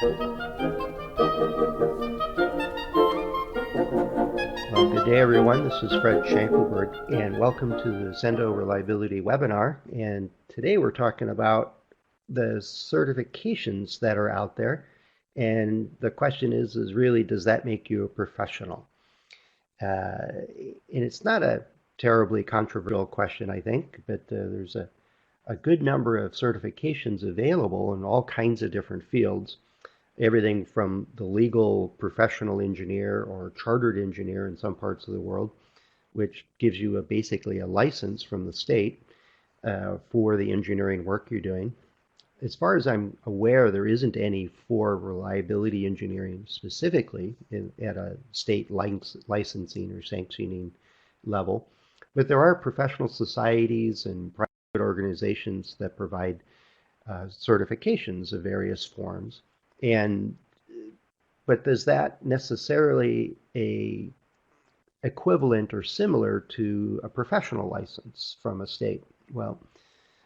Well, good day, everyone. This is Fred Schenkelberg, and welcome to the Zendo Reliability webinar. And today we're talking about the certifications that are out there. And the question is really, does that make you a professional? And it's not a terribly controversial question, I think, but there's a good number of certifications available in all kinds of different fields. Everything from the legal professional engineer or chartered engineer in some parts of the world, which gives you basically a license from the state for the engineering work you're doing. As far as I'm aware, there isn't any for reliability engineering specifically at a state licensing or sanctioning level, but there are professional societies and private organizations that provide certifications of various forms. And but does that necessarily a equivalent or similar to a professional license from a state? Well,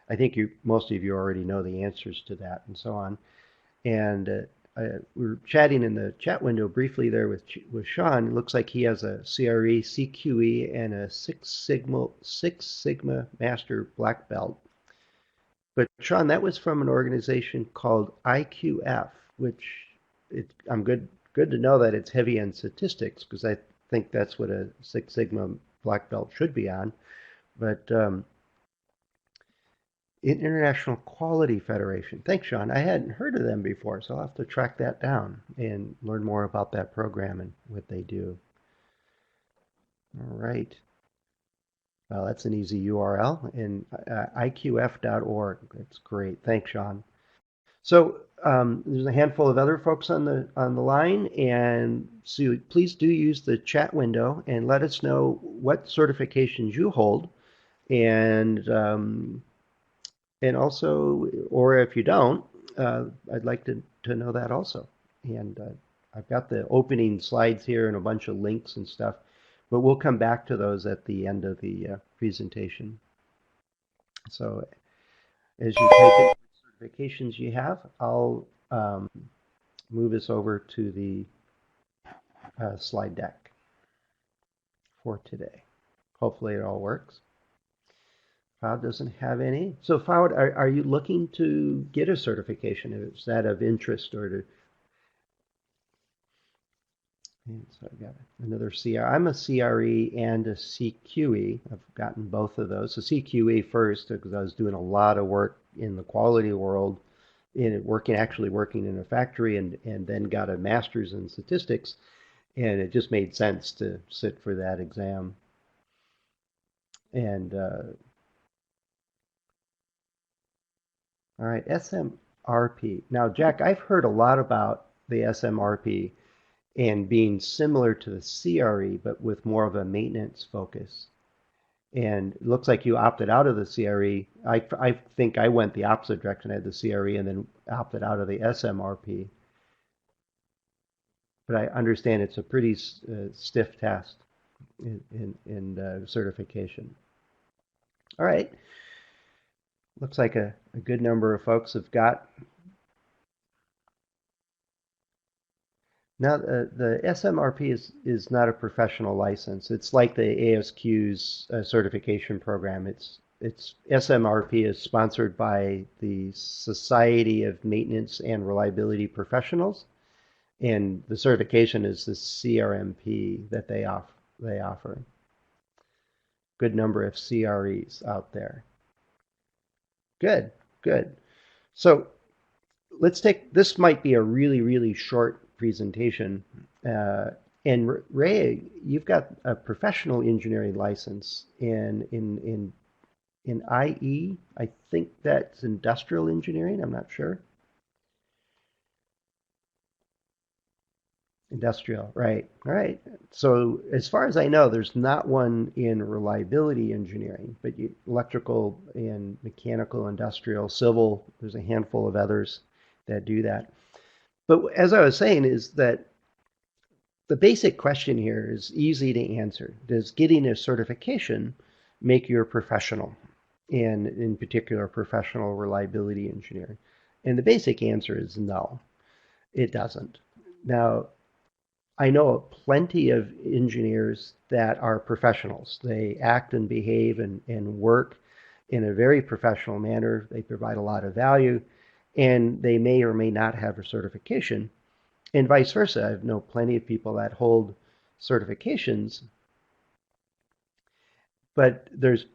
I think most of you already know the answers to that and so on. And we were chatting in the chat window briefly there with Sean. It looks like he has a CRE, CQE, and a Six Sigma Master Black Belt. But Sean, that was from an organization called IQF, which I'm good to know that it's heavy on statistics because I think that's what a Six Sigma black belt should be on. But International Quality Federation. Thanks, Sean. I hadn't heard of them before, so I'll have to track that down and learn more about that program and what they do. All right. Well, that's an easy URL, and iqf.org. That's great. Thanks, Sean. So there's a handful of other folks on the line, and so please do use the chat window and let us know what certifications you hold, and also, or if you don't, I'd like to know that also. And I've got the opening slides here and a bunch of links and stuff, but we'll come back to those at the end of the presentation. So as you type in certifications you have, I'll move us over to the slide deck for today. Hopefully it all works. Fowd doesn't have any. So Fowd, are you looking to get a certification? Is that of interest or to? And so I've got another CR. I'm a CRE and a CQE. I've gotten both of those. So CQE first because I was doing a lot of work in the quality world, actually working in a factory, and then got a master's in statistics, and it just made sense to sit for that exam. And all right, SMRP. Now, Jack, I've heard a lot about the SMRP and being similar to the CRE, but with more of a maintenance focus. And it looks like you opted out of the CRE. I think I went the opposite direction. I had the CRE and then opted out of the SMRP. But I understand it's a pretty stiff test in certification. All right. Looks like a good number of folks have got. Now, the SMRP is not a professional license. It's like the ASQ's certification program. It's SMRP is sponsored by the Society of Maintenance and Reliability Professionals, and the certification is the CRMP that they offer. Good number of CREs out there. Good, good. So let's take, this might be a really, really short presentation. And Ray, you've got a professional engineering license in IE. I think that's industrial engineering. I'm not sure. Industrial, right? All right. So as far as I know, there's not one in reliability engineering, but electrical and mechanical, industrial, civil, there's a handful of others that do that. But as I was saying, is that the basic question here is easy to answer. Does getting a certification make you a professional, and in particular, professional reliability engineer? And the basic answer is no. It doesn't. Now, I know plenty of engineers that are professionals. They act and behave and work in a very professional manner. They provide a lot of value, and they may or may not have a certification, and vice versa. I know plenty of people that hold certifications, but there's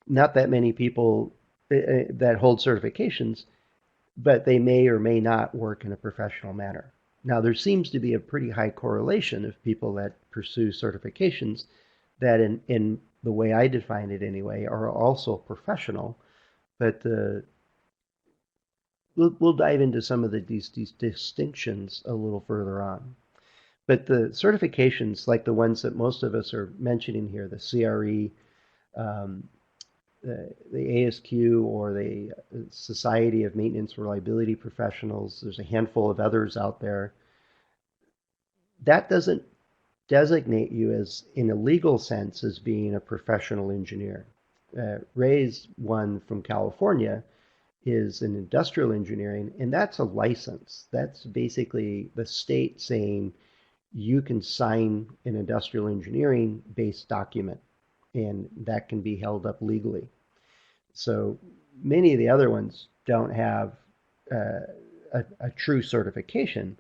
not that many people that hold certifications, but they may or may not work in a professional manner. Now, there seems to be a pretty high correlation of people that pursue certifications that, in the way I define it anyway, are also professional. But we'll dive into some of these distinctions a little further on. But the certifications, like the ones that most of us are mentioning here, the CRE, um, the ASQ, or the Society of Maintenance Reliability Professionals, there's a handful of others out there. That doesn't designate you as, in a legal sense, as being a professional engineer. Ray's one from California is in industrial engineering, and that's a license. That's basically the state saying you can sign an industrial engineering based document, and that can be held up legally. So many of the other ones don't have a true certification,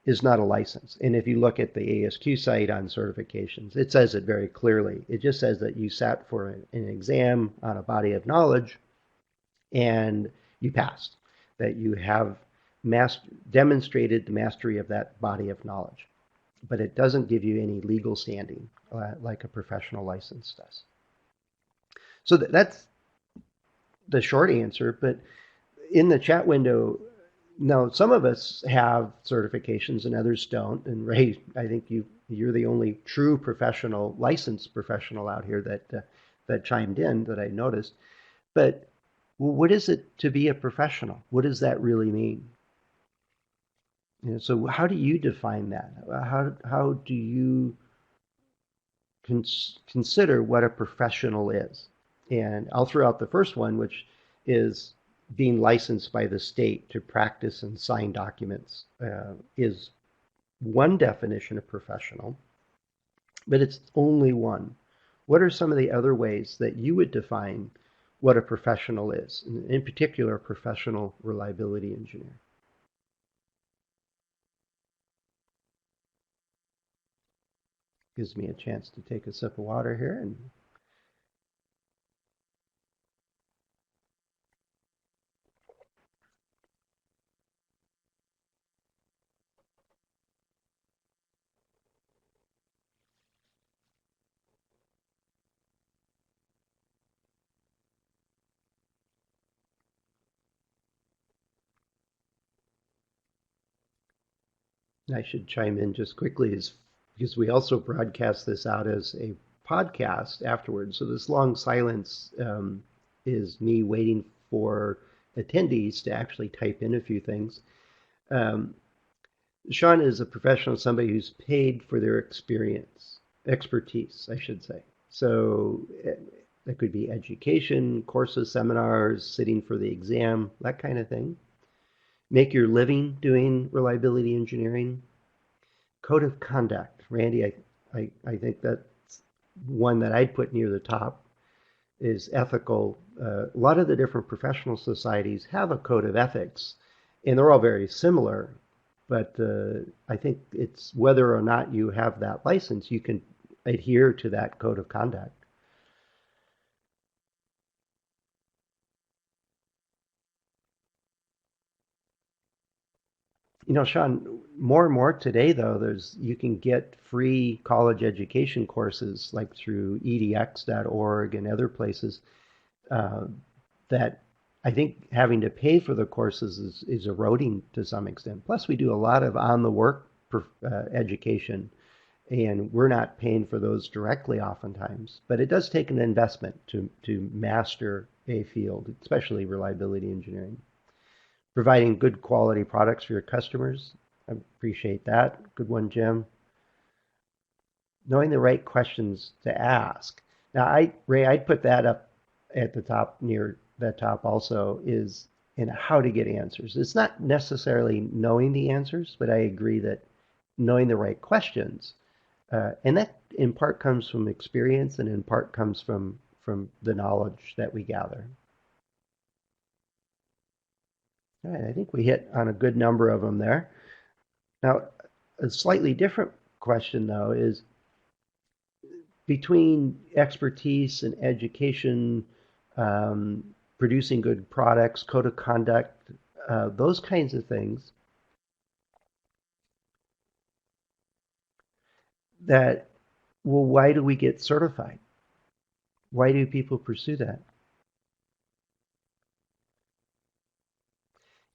is not a license. And if you look at the ASQ site on certifications, it says it very clearly. It just says that you sat for an exam on a body of knowledge and you passed, that you have demonstrated the mastery of that body of knowledge. But it doesn't give you any legal standing like a professional license does. So that's the short answer. But in the chat window, now some of us have certifications and others don't. And Ray, I think you're the only true professional, licensed professional out here that chimed in that I noticed. But what is it to be a professional? What does that really mean? So how do you define that? How do you consider what a professional is? And I'll throw out the first one, which is being licensed by the state to practice and sign documents, is one definition of professional, but it's only one. What are some of the other ways that you would define what a professional is, in particular, a professional reliability engineer? Gives me a chance to take a sip of water here. And I should chime in just quickly, is because we also broadcast this out as a podcast afterwards. So this long silence is me waiting for attendees to actually type in a few things. Um, Sean is a professional, somebody who's paid for their expertise, I should say. So that could be education, courses, seminars, sitting for the exam, that kind of thing. Make your living doing reliability engineering. Code of conduct. Randy, I think that's one that I'd put near the top, is ethical. A lot of the different professional societies have a code of ethics, and they're all very similar. But I think it's whether or not you have that license, you can adhere to that code of conduct. Sean, more and more today, though, you can get free college education courses like through edx.org and other places uh, that I think having to pay for the courses is eroding to some extent. Plus, we do a lot of on the work education, and we're not paying for those directly oftentimes. But it does take an investment to master a field, especially reliability engineering. Providing good quality products for your customers. I appreciate that. Good one, Jim. Knowing the right questions to ask. Now, Ray, I'd put that up at the top, near the top also, is and how to get answers. It's not necessarily knowing the answers, but I agree that knowing the right questions, and that in part comes from experience and in part comes from the knowledge that we gather. All right, I think we hit on a good number of them there. Now, a slightly different question, though, is between expertise and education, producing good products, code of conduct, those kinds of things, that, well, why do we get certified? Why do people pursue that?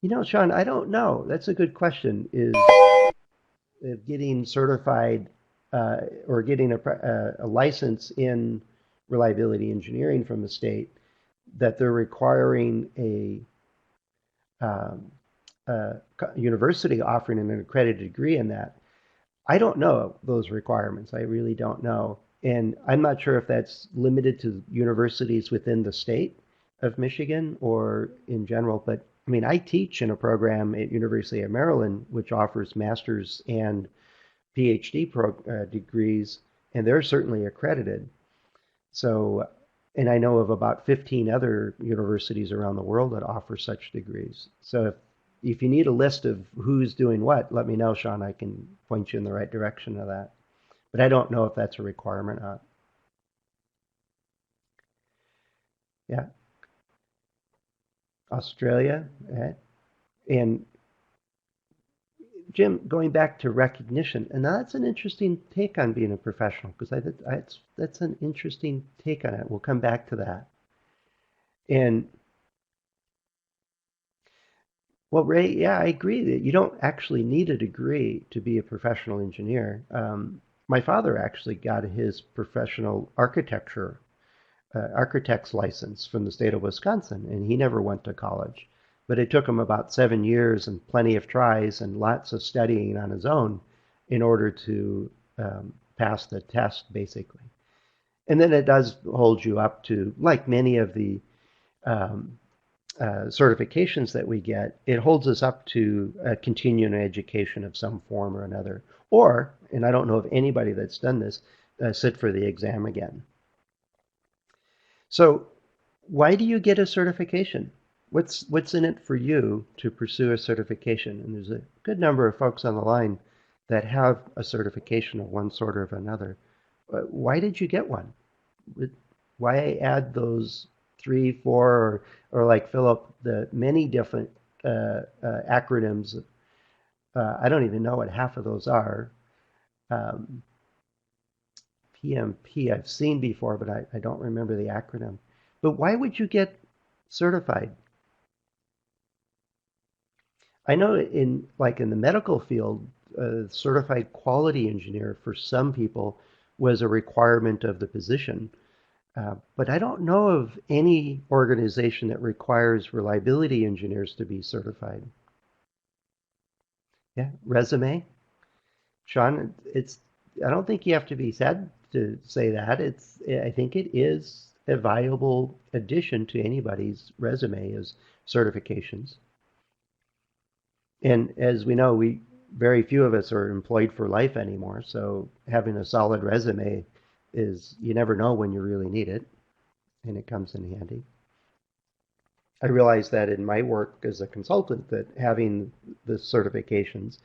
You know, Sean, I don't know. That's a good question. Is getting certified or getting a license in reliability engineering from the state that they're requiring um, a university offering an accredited degree in that. I don't know those requirements. I really don't know. And I'm not sure if that's limited to universities within the state of Michigan or in general. But I mean, I teach in a program at University of Maryland, which offers master's and PhD degrees, and they're certainly accredited. So, and I know of about 15 other universities around the world that offer such degrees. So if you need a list of who's doing what, let me know, Sean. I can point you in the right direction of that. But I don't know if that's a requirement or not. Yeah, Australia. And Jim, going back to recognition, and that's an interesting take on being a professional because that's an interesting take on it. We'll come back to that. And well, Ray, yeah, I agree that you don't actually need a degree to be a professional engineer. My father actually got his professional architect's license from the state of Wisconsin, and he never went to college. But it took him about 7 years and plenty of tries and lots of studying on his own in order to pass the test, basically. And then it does hold you up to, like many of the um, certifications that we get, it holds us up to a continuing education of some form or another. Or, and I don't know of anybody that's done this, sit for the exam again. So, why do you get a certification? What's in it for you to pursue a certification? And there's a good number of folks on the line that have a certification of one sort or of another. Why did you get one? Why add those three, four, or like Philip, the many different acronyms? I don't even know what half of those are. Um, PMP I've seen before, but I don't remember the acronym. But why would you get certified? I know in the medical field, certified quality engineer for some people was a requirement of the position. But I don't know of any organization that requires reliability engineers to be certified. Yeah, resume. Sean, I don't think you have to be sad to say that. I think it is a valuable addition to anybody's resume as certifications. And as we know, very few of us are employed for life anymore. So having a solid resume is, you never know when you really need it, and it comes in handy. I realize that in my work as a consultant that having the certifications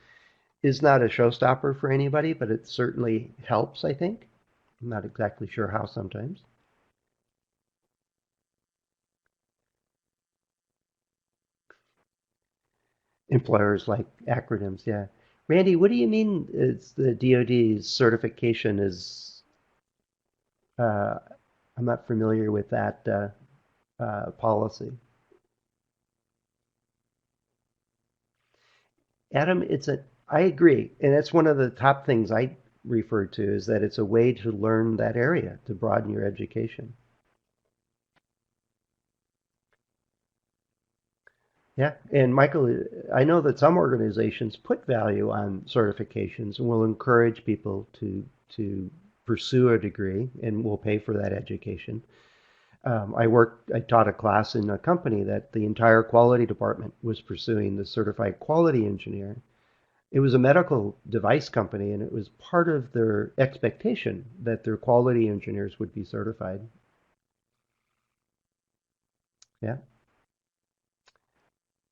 is not a showstopper for anybody, but it certainly helps, I think. I'm not exactly sure how sometimes. Employers like acronyms, yeah. Randy, what do you mean it's the DoD's certification is, uh, I'm not familiar with that policy. Adam, I agree. And that's one of the top things I refer to is that it's a way to learn that area, to broaden your education. Yeah, and Michael, I know that some organizations put value on certifications and will encourage people to pursue a degree and will pay for that education. I taught a class in a company that the entire quality department was pursuing the certified quality engineer. It was a medical device company, and it was part of their expectation that their quality engineers would be certified. Yeah.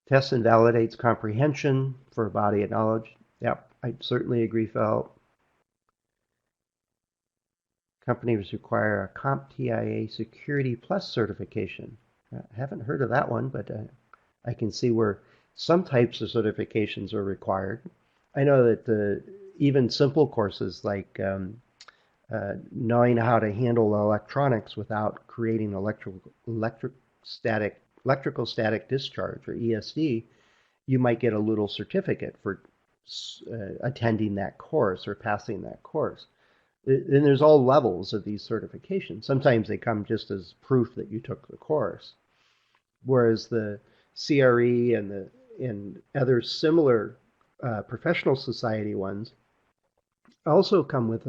Tests and validates comprehension for a body of knowledge. Yep, I certainly agree, Phil. Companies require a CompTIA Security Plus certification. I haven't heard of that one, but I can see where some types of certifications are required. I know that even simple courses like knowing how to handle electronics without creating electrical static discharge, or ESD, you might get a little certificate for attending that course or passing that course. And there's all levels of these certifications. Sometimes they come just as proof that you took the course, whereas the CRE and other similar professional society ones also come with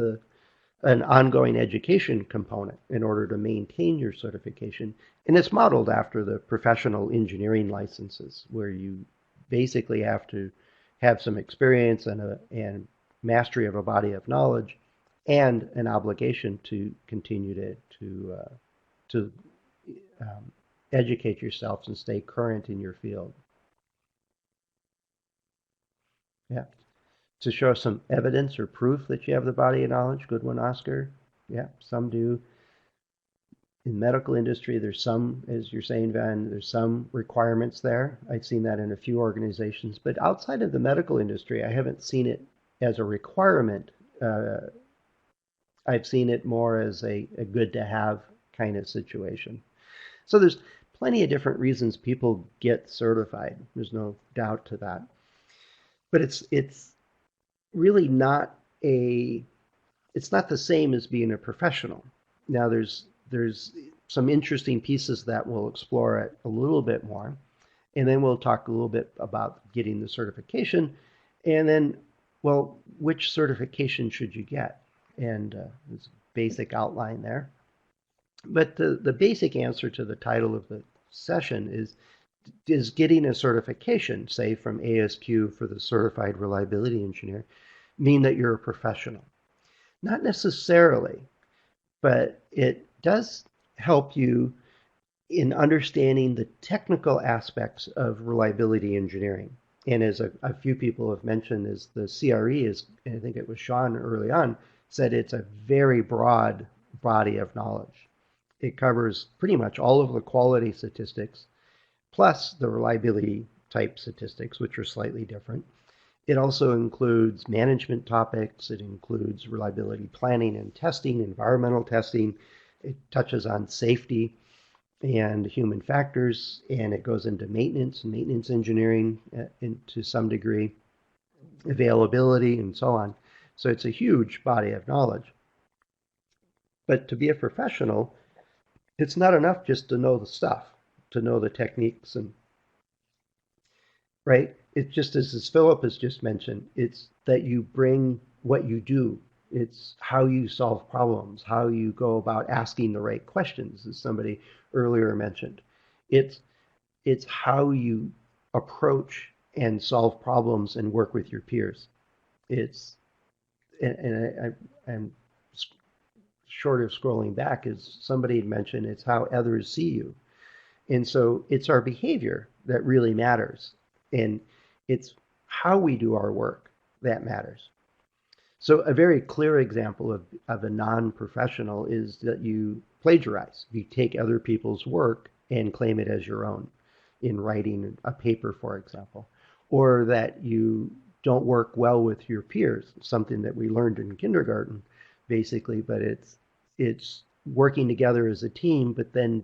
an ongoing education component in order to maintain your certification. And it's modeled after the professional engineering licenses, where you basically have to have some experience and mastery of a body of knowledge and an obligation to continue to educate yourself and stay current in your field. Yeah. To show some evidence or proof that you have the body of knowledge. Good one, Oscar. Yeah, some do. In medical industry, there's some, as you're saying, Van, there's some requirements there. I've seen that in a few organizations. But outside of the medical industry, I haven't seen it as a requirement. I've seen it more as a good to have kind of situation. So there's plenty of different reasons people get certified. There's no doubt to that. But it's really not it's not the same as being a professional. Now there's some interesting pieces that we'll explore it a little bit more. And then we'll talk a little bit about getting the certification. And then, well, which certification should you get? And there's a basic outline there. But the basic answer to the title of the session is getting a certification, say from ASQ for the Certified Reliability Engineer, mean that you're a professional? Not necessarily, but it does help you in understanding the technical aspects of reliability engineering. And as a few people have mentioned, is the CRE is, and I think it was Sean early on, said it's a very broad body of knowledge. It covers pretty much all of the quality statistics, plus the reliability type statistics, which are slightly different. It also includes management topics. It includes reliability planning and testing, environmental testing. It touches on safety and human factors, and it goes into maintenance engineering to some degree, availability, and so on. So it's a huge body of knowledge. But to be a professional, it's not enough just to know the stuff, to know the techniques, and right? It's just as Philip has just mentioned, it's that you bring what you do. It's how you solve problems, how you go about asking the right questions, as somebody earlier mentioned. It's how you approach and solve problems and work with your peers. It's and short of scrolling back, as somebody had mentioned, it's how others see you. And so it's our behavior that really matters. And it's how we do our work that matters. So a very clear example of a non-professional is that you plagiarize. You take other people's work and claim it as your own in writing a paper, for example. Or that you don't work well with your peers, something that we learned in kindergarten, basically, but it's working together as a team, but then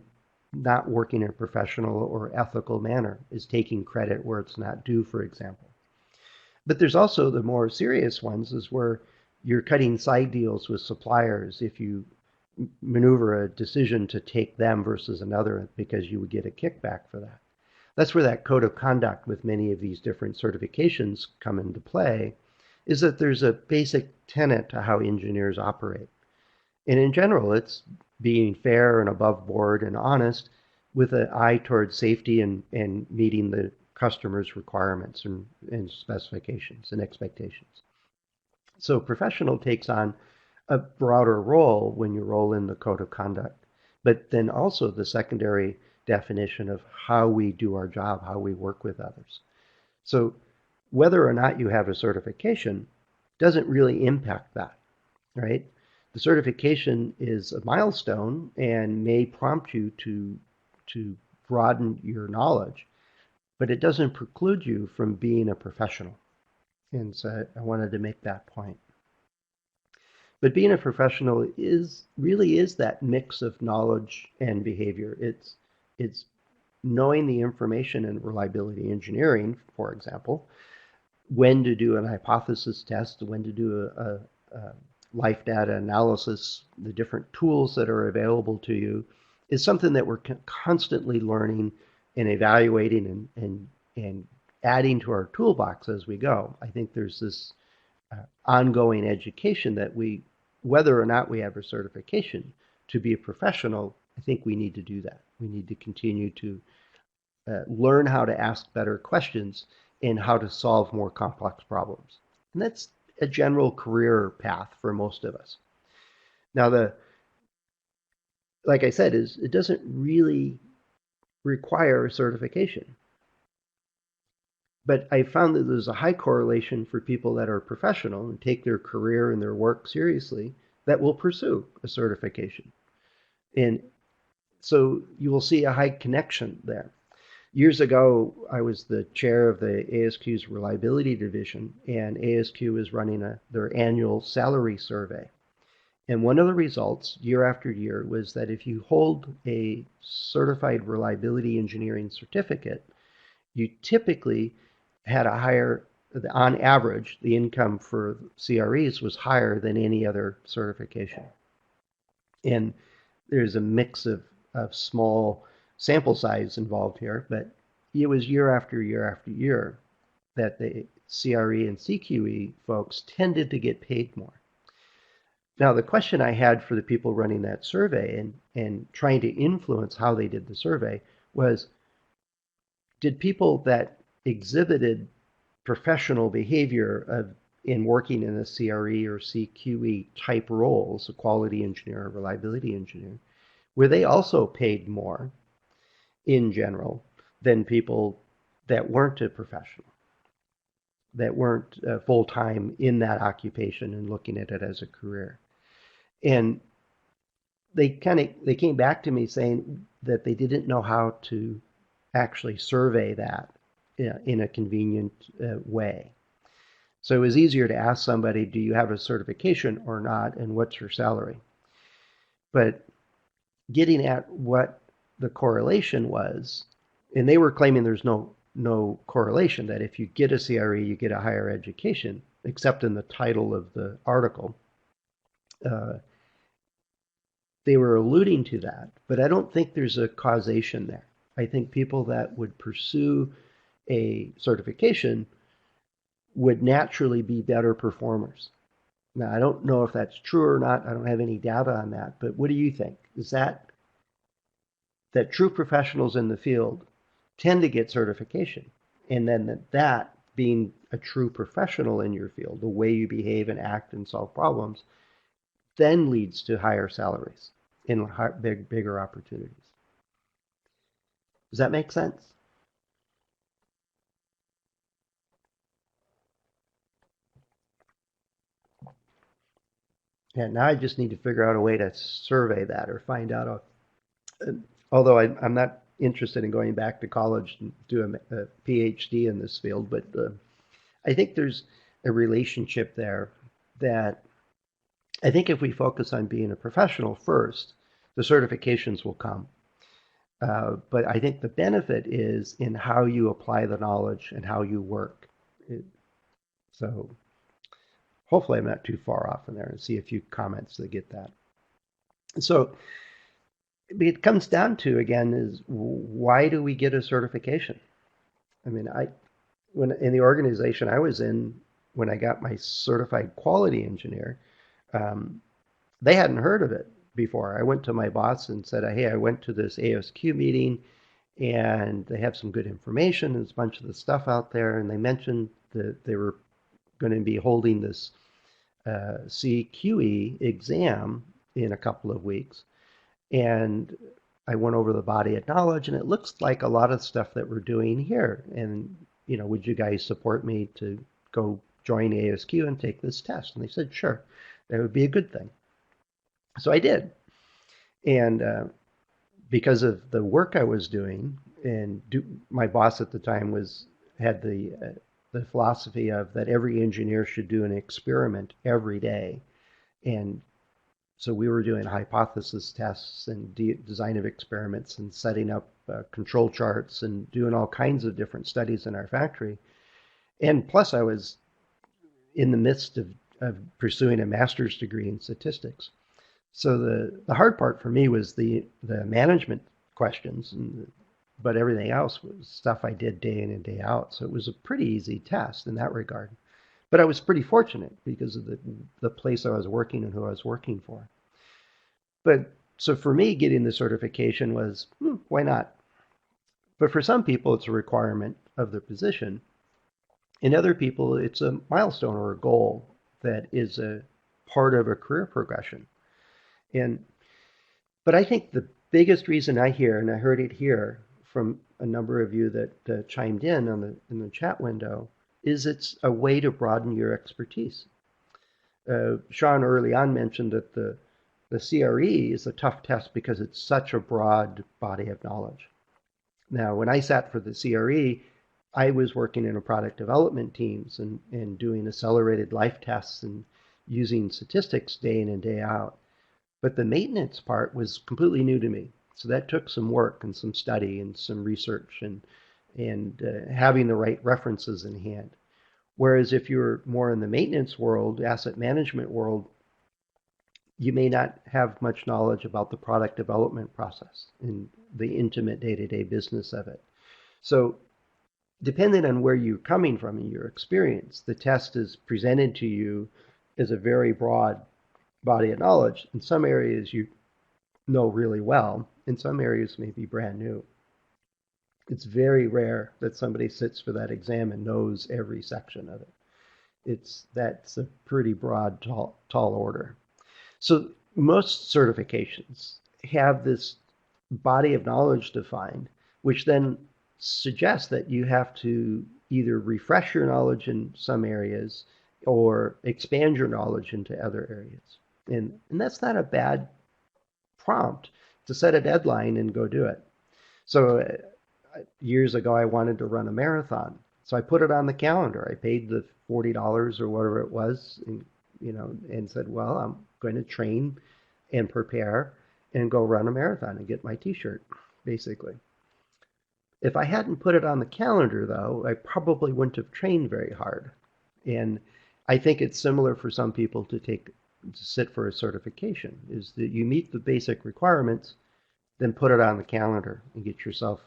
not working in a professional or ethical manner, is taking credit where it's not due, for example. But there's also the more serious ones, is where you're cutting side deals with suppliers if you maneuver a decision to take them versus another because you would get a kickback for that. That's where that code of conduct with many of these different certifications come into play, is that there's a basic tenet to how engineers operate. And in general, it's being fair and above board and honest with an eye towards safety and meeting the customer's requirements and specifications and expectations. So professional takes on a broader role when you roll in the code of conduct, but then also the secondary definition of how we do our job, how we work with others. So whether or not you have a certification doesn't really impact that, right? The certification is a milestone and may prompt you to broaden your knowledge, but it doesn't preclude you from being a professional. And so I wanted to make that point. But being a professional really is that mix of knowledge and behavior. It's knowing the information in reliability engineering, for example, when to do an hypothesis test, when to do a life data analysis, the different tools that are available to you, is something that we're constantly learning and evaluating and adding to our toolbox as we go. I think there's this ongoing education that whether or not we have a certification to be a professional, I think we need to do that. We need to continue to learn how to ask better questions and how to solve more complex problems. And that's a general career path for most of us. Now, like I said, it doesn't really require a certification. But I found that there's a high correlation for people that are professional and take their career and their work seriously that will pursue a certification. And so you will see a high connection there. Years ago, I was the chair of the ASQ's reliability division, and ASQ was running their annual salary survey. And one of the results, year after year, was that if you hold a certified reliability engineering certificate, you typically had a higher, on average, the income for CREs was higher than any other certification. And there's a mix of small sample size involved here, but it was year after year after year that the CRE and CQE folks tended to get paid more. Now, the question I had for the people running that survey and trying to influence how they did the survey was, did people that exhibited professional behavior in working in a CRE or CQE type roles, a quality engineer or reliability engineer, were they also paid more in general than people that weren't a professional, that weren't full-time in that occupation and looking at it as a career? And they came back to me saying that they didn't know how to actually survey that in a convenient way. So it was easier to ask somebody, do you have a certification or not, and what's your salary? But getting at what the correlation was, and they were claiming there's no correlation, that if you get a CRE, you get a higher education, except in the title of the article. They were alluding to that, but I don't think there's a causation there. I think people that would pursue a certification would naturally be better performers. Now, I don't know if that's true or not. I don't have any data on that, but what do you think? Is that true professionals in the field tend to get certification, and then that being a true professional in your field, the way you behave and act and solve problems, then leads to higher salaries and bigger opportunities. Does that make sense? And now I just need to figure out a way to survey that or find out. Although I'm not interested in going back to college and do a PhD in this field, but I think there's a relationship there that I think if we focus on being a professional first, the certifications will come. But I think the benefit is in how you apply the knowledge and how you work. So hopefully I'm not too far off in there, and see a few comments that get that. So it comes down to, again, is why do we get a certification? I mean, when in the organization I was in, when I got my certified quality engineer, they hadn't heard of it. before. I went to my boss and said, hey, I went to this ASQ meeting and they have some good information. There's a bunch of the stuff out there. And they mentioned that they were going to be holding this CQE exam in a couple of weeks. And I went over the body of knowledge, and it looks like a lot of stuff that we're doing here. And, would you guys support me to go join ASQ and take this test? And they said, sure, that would be a good thing. So I did. And because of the work I was doing, and my boss at the time had the philosophy of that every engineer should do an experiment every day. And so we were doing hypothesis tests and design of experiments and setting up control charts and doing all kinds of different studies in our factory. And plus, I was in the midst of pursuing a master's degree in statistics. So the hard part for me was the management questions, but everything else was stuff I did day in and day out. So it was a pretty easy test in that regard. But I was pretty fortunate because of the place I was working and who I was working for. But so for me, getting the certification was, why not? But for some people, it's a requirement of their position. In other people, it's a milestone or a goal that is a part of a career progression. But I think the biggest reason I hear, and I heard it here from a number of you that chimed in in the chat window, is it's a way to broaden your expertise. Sean early on mentioned that the CRE is a tough test because it's such a broad body of knowledge. Now, when I sat for the CRE, I was working in a product development teams and doing accelerated life tests and using statistics day in and day out. But the maintenance part was completely new to me. So that took some work and some study and some research and having the right references in hand. Whereas if you're more in the maintenance world, asset management world, you may not have much knowledge about the product development process and the intimate day-to-day business of it. So depending on where you're coming from in your experience, the test is presented to you as a very broad body of knowledge. In some areas you know really well, in some areas may be brand new. It's very rare that somebody sits for that exam and knows every section of it. That's a pretty broad, tall order. So most certifications have this body of knowledge defined, which then suggests that you have to either refresh your knowledge in some areas or expand your knowledge into other areas. And that's not a bad prompt to set a deadline and go do it. So years ago, I wanted to run a marathon. So I put it on the calendar. I paid the $40 or whatever it was, and said, well, I'm going to train and prepare and go run a marathon and get my t-shirt, basically. If I hadn't put it on the calendar, though, I probably wouldn't have trained very hard. And I think it's similar for some people to sit for a certification, is that you meet the basic requirements, then put it on the calendar and get yourself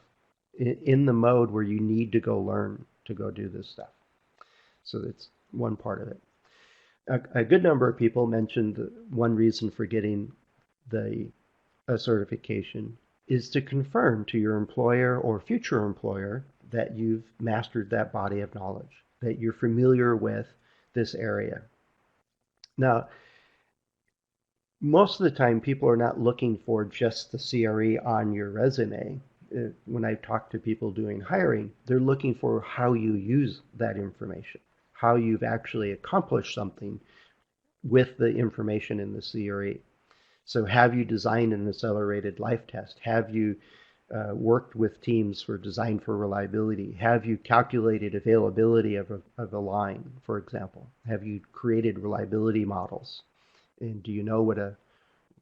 in the mode where you need to go learn to go do this stuff. So that's one part of it. A good number of people mentioned one reason for getting a certification is to confirm to your employer or future employer that you've mastered that body of knowledge, that you're familiar with this area. Now, most of the time, people are not looking for just the CRE on your resume. When I talk to people doing hiring, they're looking for how you use that information, how you've actually accomplished something with the information in the CRE. So have you designed an accelerated life test? Have you worked with teams for design for reliability? Have you calculated availability of a line, for example? Have you created reliability models? And do you know what a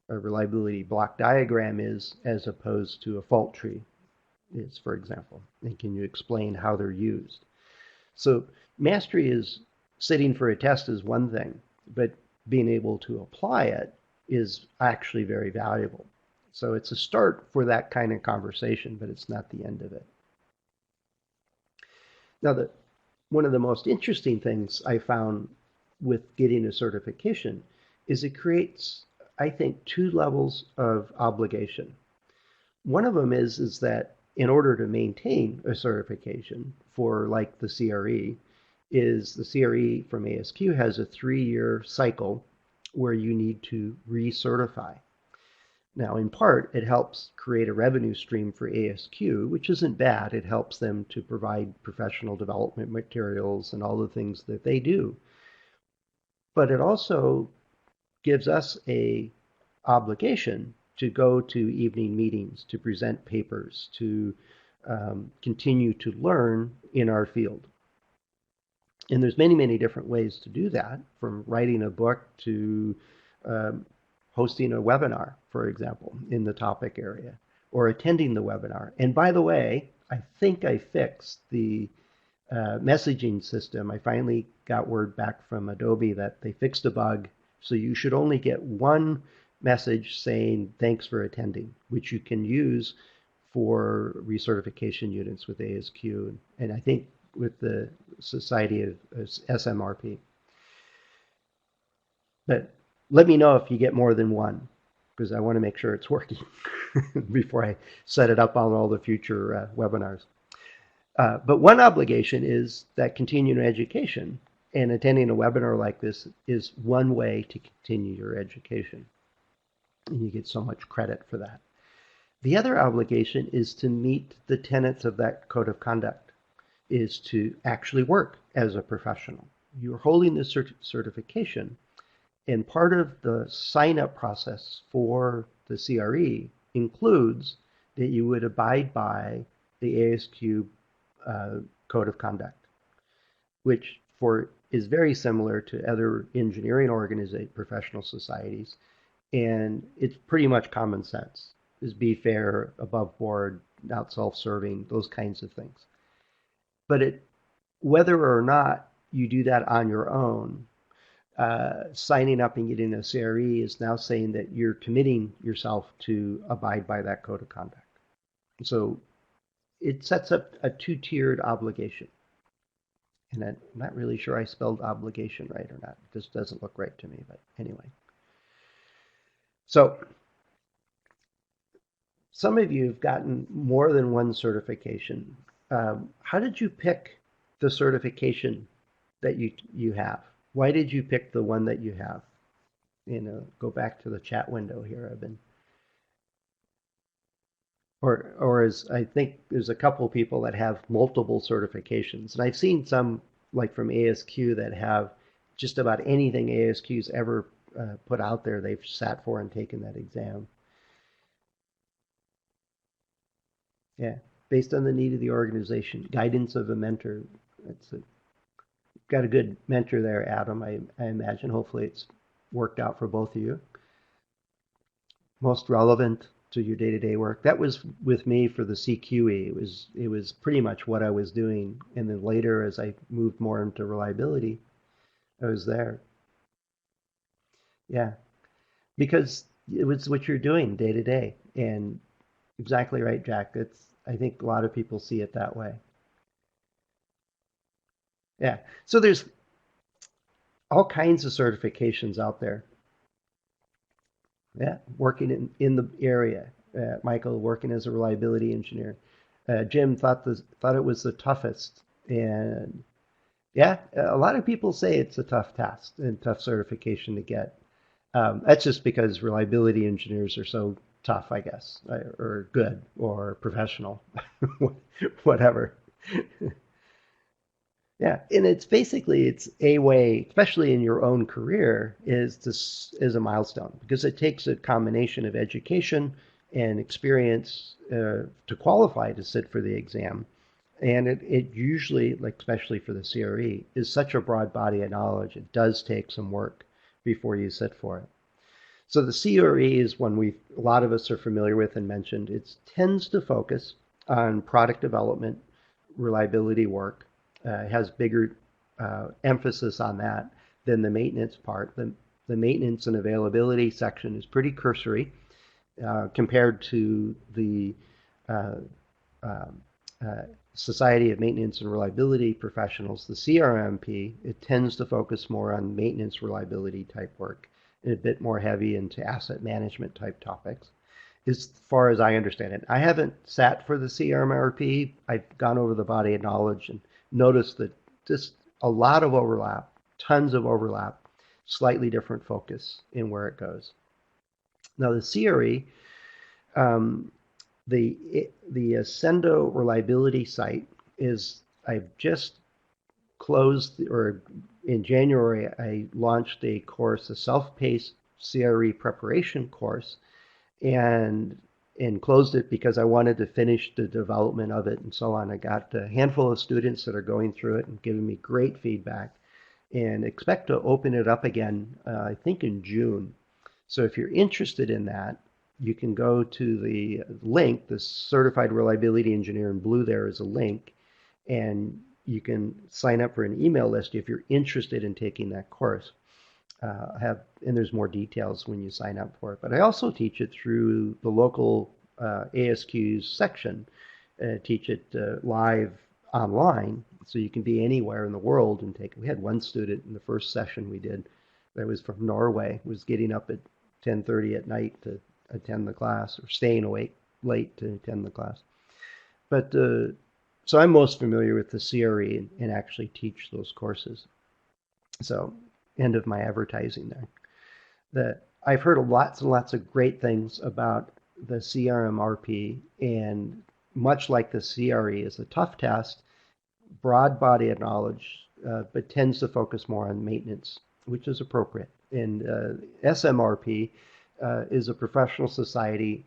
reliability block diagram is as opposed to a fault tree is, for example? And can you explain how they're used? So mastery is sitting for a test is one thing, but being able to apply it is actually very valuable. So it's a start for that kind of conversation, but it's not the end of it. Now, one of the most interesting things I found with getting a certification is it creates I think, two levels of obligation. One of them is that in order to maintain a certification for like the CRE, is the CRE from ASQ has a 3-year cycle where you need to recertify. Now, in part, it helps create a revenue stream for ASQ, which isn't bad. It helps them to provide professional development materials and all the things that they do. But it also gives us a obligation to go to evening meetings, to present papers, to continue to learn in our field. And there's many, many different ways to do that, from writing a book to um, hosting a webinar, for example, in the topic area, or attending the webinar. And by the way, I think I fixed the messaging system. I finally got word back from Adobe that they fixed a bug, so you should only get one message saying thanks for attending, which you can use for recertification units with ASQ, and I think with the Society of SMRP. But let me know if you get more than one, because I want to make sure it's working before I set it up on all the future webinars. But one obligation is that continuing education, and attending a webinar like this is one way to continue your education. And you get so much credit for that. The other obligation is to meet the tenets of that code of conduct, is to actually work as a professional. You're holding this certification, and part of the sign-up process for the CRE includes that you would abide by the ASQ code of conduct, which is very similar to other engineering professional societies, and it's pretty much common sense. Is be fair, above board, not self-serving, those kinds of things. But whether or not you do that on your own, signing up and getting a CRE is now saying that you're committing yourself to abide by that code of conduct. So it sets up a two-tiered obligation. And I'm not really sure I spelled obligation right or not. This doesn't look right to me, but anyway. So some of you have gotten more than one certification. How did you pick the certification that you have? Why did you pick the one that you have? Go back to the chat window here. Or as I think there's a couple people that have multiple certifications, and I've seen some like from ASQ that have just about anything ASQ's ever put out there. They've sat for and taken that exam. Yeah, based on the need of the organization, guidance of a mentor. Got a good mentor there, Adam. I imagine. Hopefully, it's worked out for both of you. Most relevant to your day-to-day work. That was with me for the CQE. It was pretty much what I was doing, and then later, as I moved more into reliability, I was there. Yeah, because it was what you're doing day to day, and exactly right, Jack. I think a lot of people see it that way. Yeah. So there's all kinds of certifications out there. Yeah, working in the area. Michael working as a reliability engineer. Jim thought it was the toughest, and yeah, a lot of people say it's a tough task and tough certification to get. That's just because reliability engineers are so tough, I guess, or good or professional, whatever. Yeah, and it's a way, especially in your own career, is a milestone because it takes a combination of education and experience to qualify to sit for the exam. And it usually, like especially for the CRE, is such a broad body of knowledge. It does take some work before you sit for it. So the CRE is one a lot of us are familiar with and mentioned. It tends to focus on product development, reliability work. It has bigger emphasis on that than the maintenance part. The maintenance and availability section is pretty cursory compared to the uh, Society of Maintenance and Reliability Professionals, the CRMP. It tends to focus more on maintenance reliability type work. a bit more heavy into asset management type topics, as far as I understand it. I haven't sat for the CRMRP. I've gone over the body of knowledge and noticed that just a lot of overlap, tons of overlap, slightly different focus in where it goes. Now the CRE, um, the Accendo reliability site is, I've just closed, or in January, I launched a course, a self-paced CRE preparation course, and closed it because I wanted to finish the development of it and so on. I got a handful of students that are going through it and giving me great feedback, and expect to open it up again, I think in June. So if you're interested in that, you can go to the link, the Certified Reliability Engineer in blue there is a link, and you can sign up for an email list if you're interested in taking that course. And there's more details when you sign up for it. But I also teach it through the local ASQ's section. Teach it live online, so you can be anywhere in the world and take. We had one student in the first session we did that was from Norway, was getting up at 10:30 at night to attend the class, or staying awake late to attend the class. But so I'm most familiar with the CRE and actually teach those courses. So end of my advertising there. I've heard lots and lots of great things about the CRMRP, and much like the CRE is a tough test, broad body of knowledge, but tends to focus more on maintenance, which is appropriate. And SMRP is a professional society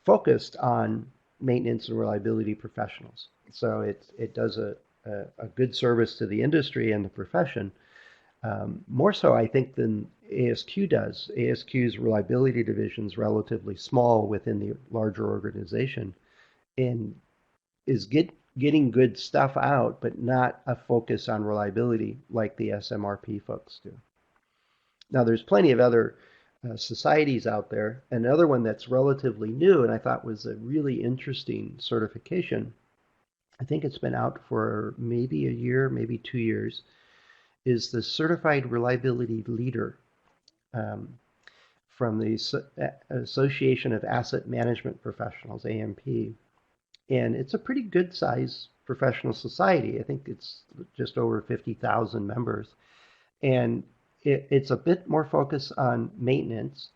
focused on maintenance and reliability professionals. So it does a good service to the industry and the profession, more so, I think, than ASQ does. ASQ's reliability division is relatively small within the larger organization, and is getting good stuff out, but not a focus on reliability like the SMRP folks do. Now, there's plenty of other societies out there. Another one that's relatively new, and I thought was a really interesting certification, I think it's been out for maybe a year, maybe 2 years, is the Certified Reliability Leader from the Association of Asset Management Professionals, AMP. And it's a pretty good size professional society. I think it's just over 50,000 members. And it's a bit more focused on maintenance,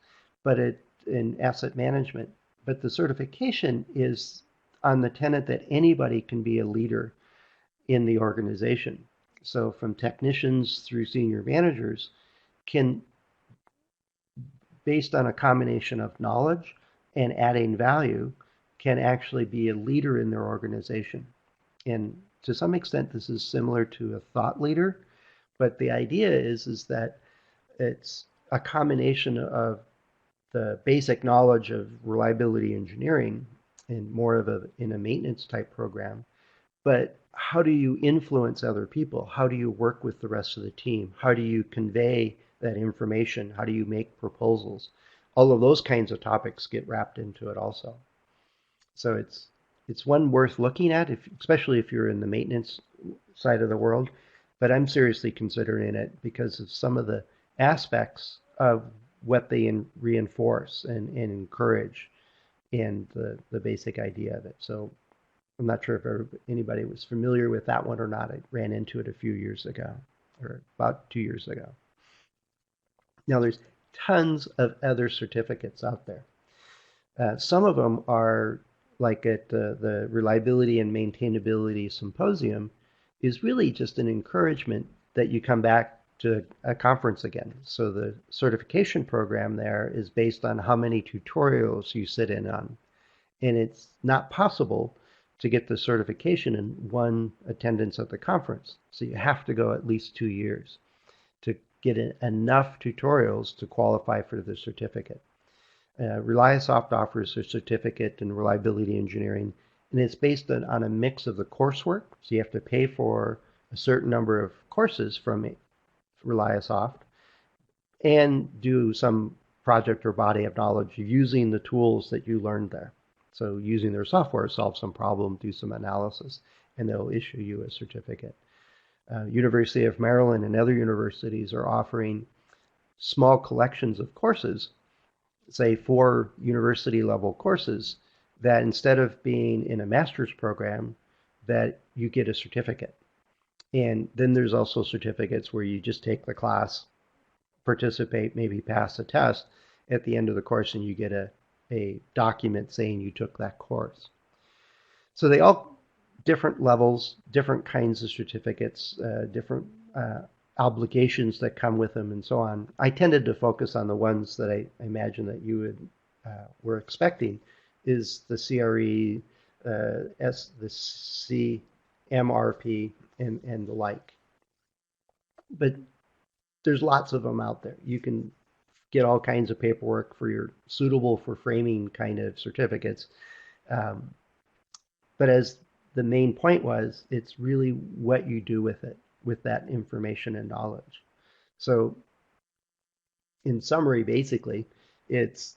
but in asset management. But the certification is on the tenet that anybody can be a leader in the organization. So from technicians through senior managers can, based on a combination of knowledge and adding value, can actually be a leader in their organization. And to some extent, this is similar to a thought leader, but the idea is that it's a combination of the basic knowledge of reliability engineering and more of in a maintenance type program. But how do you influence other people? How do you work with the rest of the team? How do you convey that information? How do you make proposals? All of those kinds of topics get wrapped into it also. So it's one worth looking at, especially if you're in the maintenance side of the world. But I'm seriously considering it because of some of the aspects of what they reinforce and encourage, and the basic idea of it. So I'm not sure if anybody was familiar with that one or not. I ran into it a few years ago, or about 2 years ago. Now there's tons of other certificates out there. Some of them are like at the Reliability and Maintainability Symposium is really just an encouragement that you come back to a conference again. So the certification program there is based on how many tutorials you sit in on. And it's not possible to get the certification in one attendance at the conference. So you have to go at least 2 years to get enough tutorials to qualify for the certificate. ReliaSoft offers a certificate in reliability engineering, and it's based on a mix of the coursework. So you have to pay for a certain number of courses from ReliaSoft and do some project or body of knowledge using the tools that you learned there. So using their software, solve some problem, do some analysis, and they'll issue you a certificate. University of Maryland and other universities are offering small collections of courses, say 4 university level courses, that instead of being in a master's program, that you get a certificate. And then there's also certificates where you just take the class, participate, maybe pass a test at the end of the course, and you get a document saying you took that course. So they all different levels, different kinds of certificates, different obligations that come with them, and so on. I tended to focus on the ones that I imagine that you were expecting, is the CRE, the CMRP, and the like. But there's lots of them out there. You can get all kinds of paperwork for your suitable for framing kind of certificates. Um, but as the main point was, it's really what you do with it, with that information and knowledge. So, in summary, basically, it's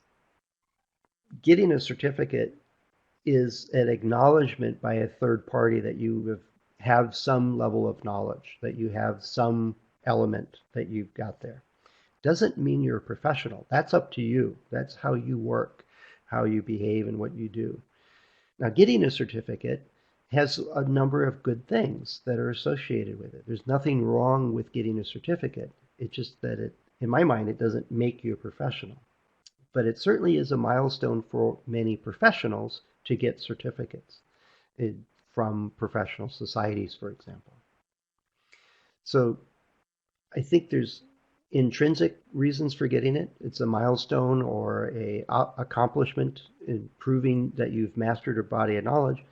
getting a certificate is an acknowledgement by a third party that you have some level of knowledge, that you have some element that you've got there. Doesn't mean you're a professional. That's up to you. That's how you work, how you behave, and what you do. Now, getting a certificate has a number of good things that are associated with it. There's nothing wrong with getting a certificate. It's just that in my mind, it doesn't make you a professional. But it certainly is a milestone for many professionals to get certificates from professional societies, for example. So I think there's intrinsic reasons for getting it. It's a milestone or a accomplishment in proving that you've mastered a body of knowledge,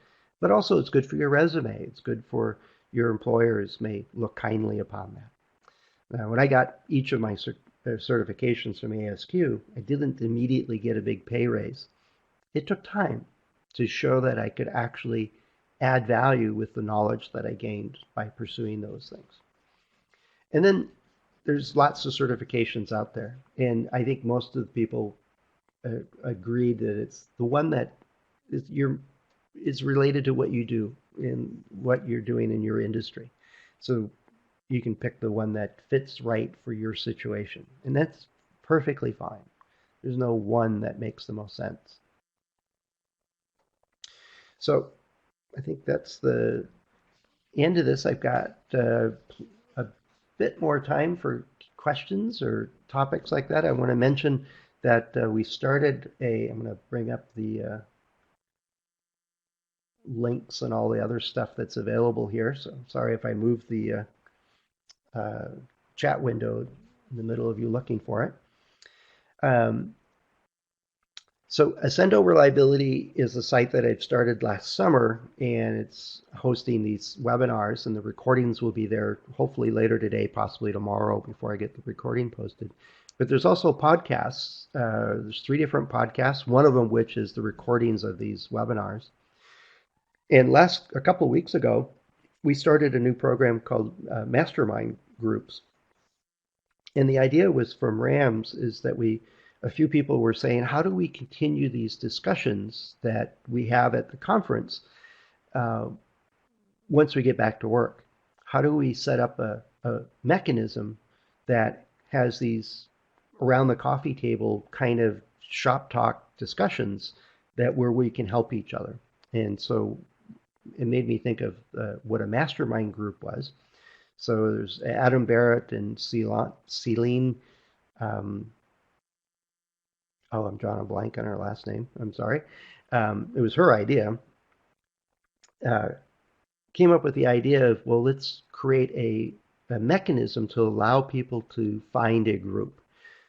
but also it's good for your resume. It's good for your employers may look kindly upon that. Now, when I got each of my certifications from ASQ, I didn't immediately get a big pay raise. It took time to show that I could actually add value with the knowledge that I gained by pursuing those things. And then there's lots of certifications out there, and I think most of the people agreed that it's the one that is related to what you do and what you're doing in your industry. So you can pick the one that fits right for your situation, and that's perfectly fine. There's no one that makes the most sense. So I think that's the end of this. I've got a bit more time for questions or topics like that. I want to mention that we started I'm going to bring up the links and all the other stuff that's available here. So sorry if I move the chat window in the middle of you looking for it. So Accendo Reliability is a site that I've started last summer, and it's hosting these webinars, and the recordings will be there hopefully later today, possibly tomorrow before I get the recording posted. But there's also podcasts. There's 3 different podcasts, one of them which is the recordings of these webinars. And a couple of weeks ago, we started a new program called Mastermind Groups. And the idea was from RAMS is that a few people were saying, how do we continue these discussions that we have at the conference once we get back to work? How do we set up a mechanism that has these around the coffee table kind of shop talk discussions where we can help each other? And so it made me think of what a mastermind group was. So there's Adam Barrett and Celine. I'm drawing a blank on her last name. I'm sorry. It was her idea. Came up with the idea of, well, let's create a mechanism to allow people to find a group.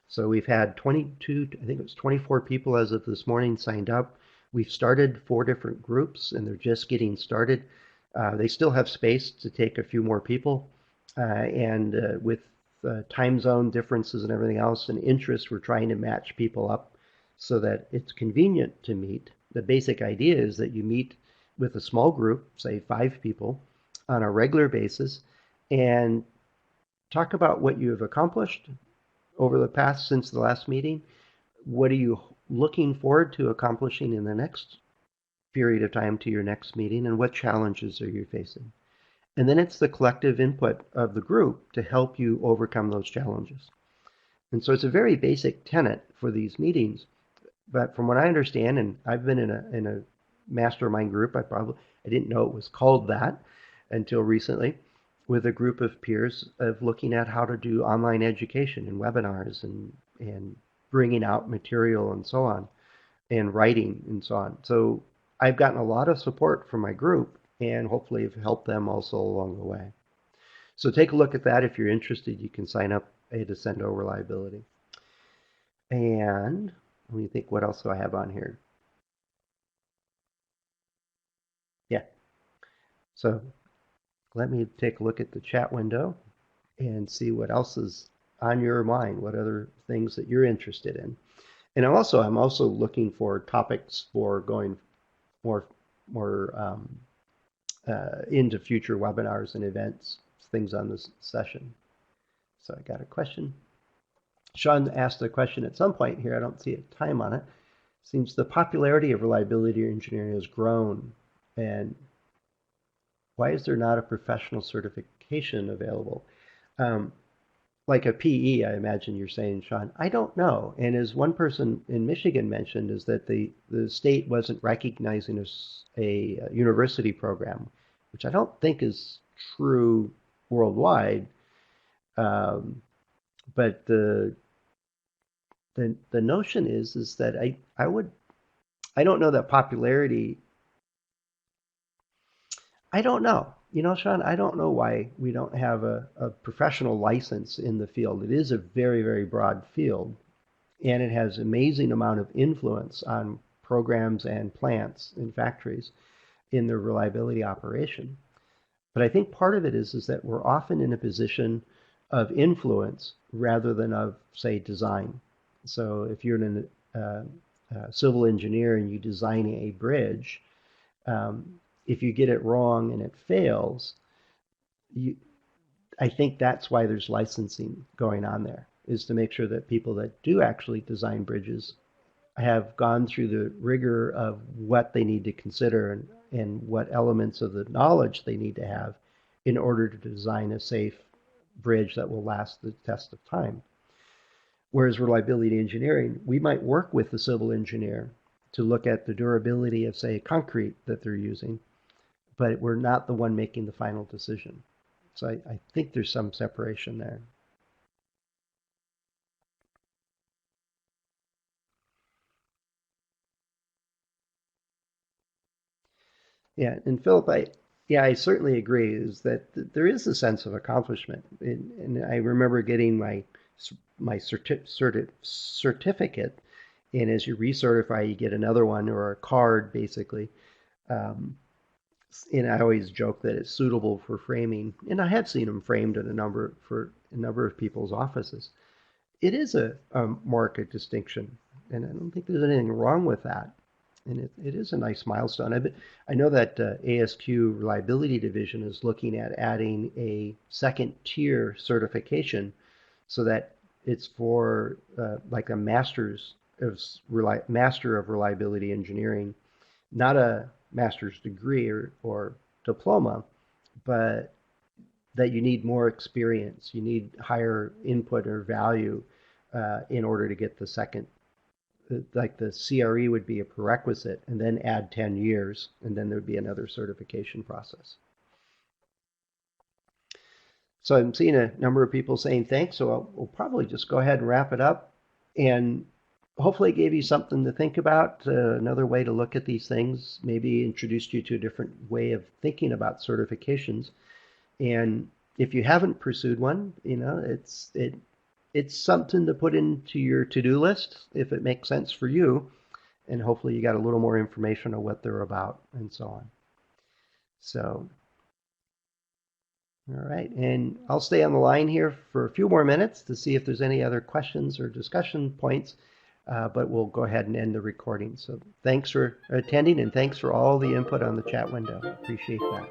So we've had 22, I think it was 24 people as of this morning signed up. We've started 4 different groups, and they're just getting started. They still have space to take a few more people. And with time zone differences and everything else and interest, we're trying to match people up so that it's convenient to meet. The basic idea is that you meet with a small group, say 5 people, on a regular basis, and talk about what you have accomplished over the past since the last meeting. What are you looking forward to accomplishing in the next period of time to your next meeting, and what challenges are you facing? And then it's the collective input of the group to help you overcome those challenges. And so it's a very basic tenet for these meetings. But from what I understand, and I've been in a mastermind group, I didn't know it was called that until recently, with a group of peers of looking at how to do online education and webinars and bringing out material and so on, and writing and so on. So I've gotten a lot of support from my group and hopefully have helped them also along the way. So take a look at that. If you're interested, you can sign up at Accendo Reliability. And let me think, what else do I have on here? Yeah. So let me take a look at the chat window and see what else is on your mind, what other things that you're interested in. And I'm also looking for topics for going more into future webinars and events, things on this session. So I got a question. Sean asked a question at some point here. I don't see a time on it. Seems the popularity of reliability engineering has grown, and why is there not a professional certification available? Like a PE, I imagine you're saying, Sean. I don't know. And as one person in Michigan mentioned, is that the state wasn't recognizing a university program, which I don't think is true worldwide. But the notion is that I don't know that popularity. I don't know. Sean, I don't know why we don't have a professional license in the field. It is a very, very broad field, and it has amazing amount of influence on programs and plants and factories in their reliability operation. But I think part of it is that we're often in a position of influence rather than of, say, design. So if you're a civil engineer and you design a bridge, if you get it wrong and it fails, I think that's why there's licensing going on there, is to make sure that people that do actually design bridges have gone through the rigor of what they need to consider and what elements of the knowledge they need to have in order to design a safe bridge that will last the test of time. Whereas reliability engineering, we might work with the civil engineer to look at the durability of, say, concrete that they're using, but we're not the one making the final decision. So I think there's some separation there. Yeah, and Philip, I certainly agree, is that there is a sense of accomplishment. And I remember getting my certificate, and as you recertify, you get another one or a card, basically. Um, and I always joke that it's suitable for framing, and I have seen them framed in a number of people's offices. It is a market distinction, and I don't think there's anything wrong with that. And it is a nice milestone. I know that ASQ Reliability Division is looking at adding a second tier certification so that it's for like a master of reliability engineering, not a master's degree or diploma, but that you need more experience, you need higher input or value in order to get the second. Like the CRE would be a prerequisite, and then add 10 years, and then there would be another certification process. So I'm seeing a number of people saying thanks, so we'll probably just go ahead and wrap it up. And hopefully it gave you something to think about, another way to look at these things, maybe introduced you to a different way of thinking about certifications. And if you haven't pursued one, it's something to put into your to-do list if it makes sense for you. And hopefully you got a little more information on what they're about and so on. So, all right. And I'll stay on the line here for a few more minutes to see if there's any other questions or discussion points. But we'll go ahead and end the recording. So thanks for attending, and thanks for all the input on the chat window. Appreciate that.